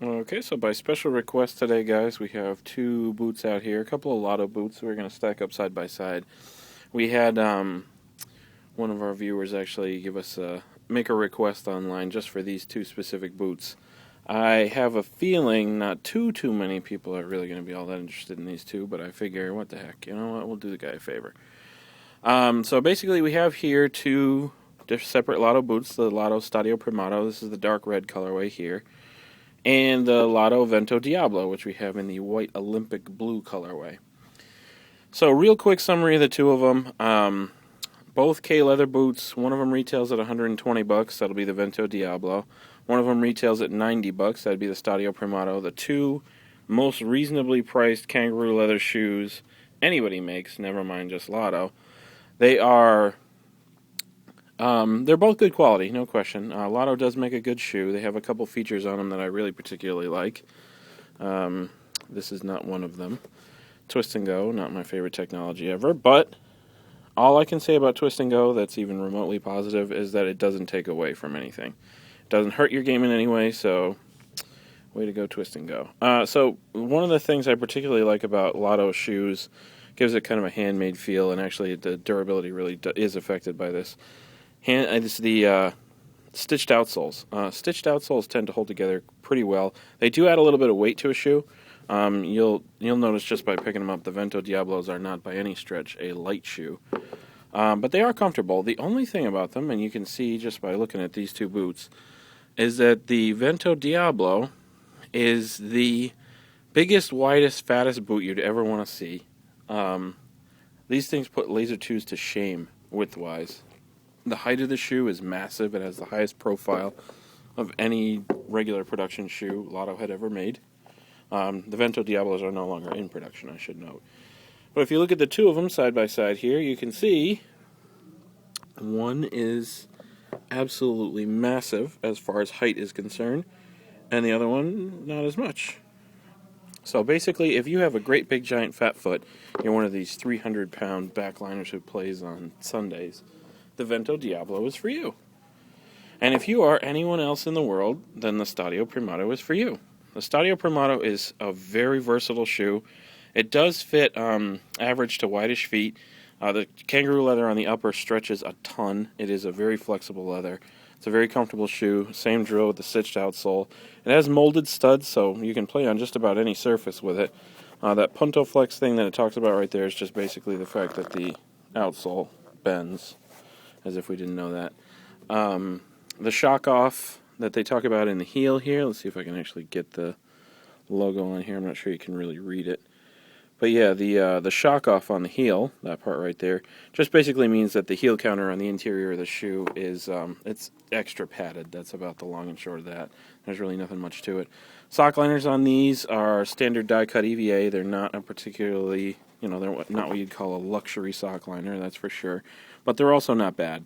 Okay, so by special request today, guys, we have two boots out here, a couple of Lotto boots we're going to stack up side by side. We had one of our viewers actually make a request online just for these two specific boots. I have a feeling not too many people are really going to be all that interested in these two, but I figure, what the heck, you know what, we'll do the guy a favor. So basically we have here two separate Lotto boots, the Lotto Stadio Primato, this is the dark red colorway here, and the Lotto Vento Diablo, which we have in the white Olympic blue colorway. So real quick summary of the two of them. Both K leather boots. One of them retails at 120 bucks. That'll be the Vento Diablo. One of them retails at 90 bucks. That'd be the Stadio Primato. The two most reasonably priced kangaroo leather shoes anybody makes, never mind just Lotto. They're both good quality, no question. Lotto does make a good shoe. They have a couple features on them that I really particularly like. This is not one of them. Twist and Go, not my favorite technology ever, but all I can say about Twist and Go that's even remotely positive is that it doesn't take away from anything. It doesn't hurt your game in any way, so way to go, Twist and Go. So one of the things I particularly like about Lotto shoes, gives it kind of a handmade feel, and actually the durability really is affected by this. It's the stitched outsoles. Stitched outsoles tend to hold together pretty well. They do add a little bit of weight to a shoe. You'll notice just by picking them up, the Vento Diablos are not by any stretch a light shoe. But they are comfortable. The only thing about them, and you can see just by looking at these two boots, is that the Vento Diablo is the biggest, widest, fattest boot you'd ever want to see. These things put Laser 2s to shame width-wise. The height of the shoe is massive. It has the highest profile of any regular production shoe Lotto had ever made. The Vento Diablos are no longer in production, I should note. But if you look at the two of them side by side here, you can see one is absolutely massive as far as height is concerned, and the other one not as much. So basically, if you have a great big giant fat foot, you're one of these 300-pound backliners who plays on Sundays, the Vento Diablo is for you. And if you are anyone else in the world, then the Stadio Primato is for you. The Stadio Primato is a very versatile shoe. It does fit average to wideish feet. The kangaroo leather on the upper stretches a ton. It is a very flexible leather. It's a very comfortable shoe. Same drill with the stitched outsole. It has molded studs, so you can play on just about any surface with it. That Punto Flex thing that it talks about right there is just basically the fact that the outsole bends, as if we didn't know that. The shock off that they talk about in the heel here. Let's see if I can actually get the logo on here. I'm not sure you can really read it. But yeah, the shock off on the heel, that part right there, just basically means that the heel counter on the interior of the shoe is it's extra padded. That's about the long and short of that. There's really nothing much to it. Sock liners on these are standard die cut EVA. They're not a particularly, they're not what you'd call a luxury sock liner, that's for sure. But they're also not bad.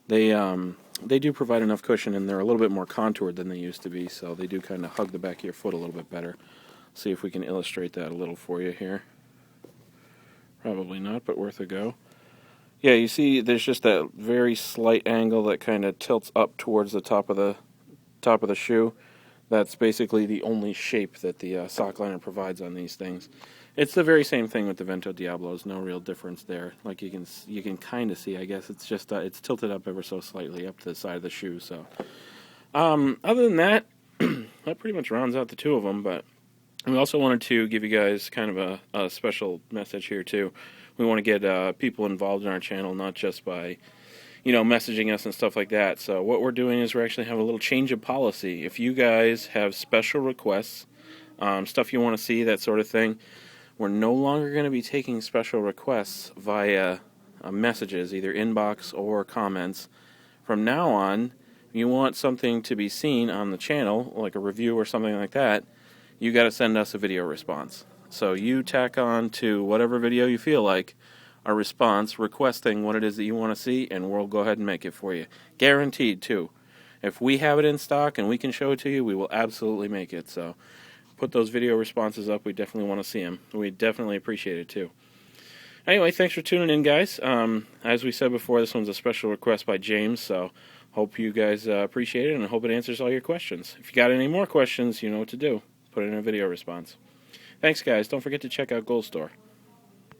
They do provide enough cushion, and they're a little bit more contoured than they used to be, so they do kind of hug the back of your foot a little bit better. See if we can illustrate that a little for you here. Probably not, but worth a go. Yeah, you see there's just that very slight angle that kind of tilts up towards the top of the shoe. That's basically the only shape that the sock liner provides on these things. It's the very same thing with the Vento Diablos. No real difference there. Like you can kind of see, I guess. It's just it's tilted up ever so slightly up to the side of the shoe. So, other than that, that pretty much rounds out the two of them. But we also wanted to give you guys kind of a special message here too. We want to get people involved in our channel, not just by messaging us and stuff like that. So what we're doing is we're actually having a little change of policy. If you guys have special requests, stuff you want to see, that sort of thing, we're no longer going to be taking special requests via messages, either inbox or comments. From now on, if you want something to be seen on the channel, like a review or something like that, you got to send us a video response. So you tack on to whatever video you feel like a response requesting what it is that you want to see, and we'll go ahead and make it for you. Guaranteed, too. If we have it in stock and we can show it to you, we will absolutely make it. So put those video responses up. We definitely want to see them. We definitely appreciate it, too. Anyway, thanks for tuning in, guys. As we said before, this one's a special request by James, so Hope you guys appreciate it, and I hope it answers all your questions. If you got any more questions, you know what to do. Put it in a video response. Thanks, guys. Don't forget to check out Gold Store.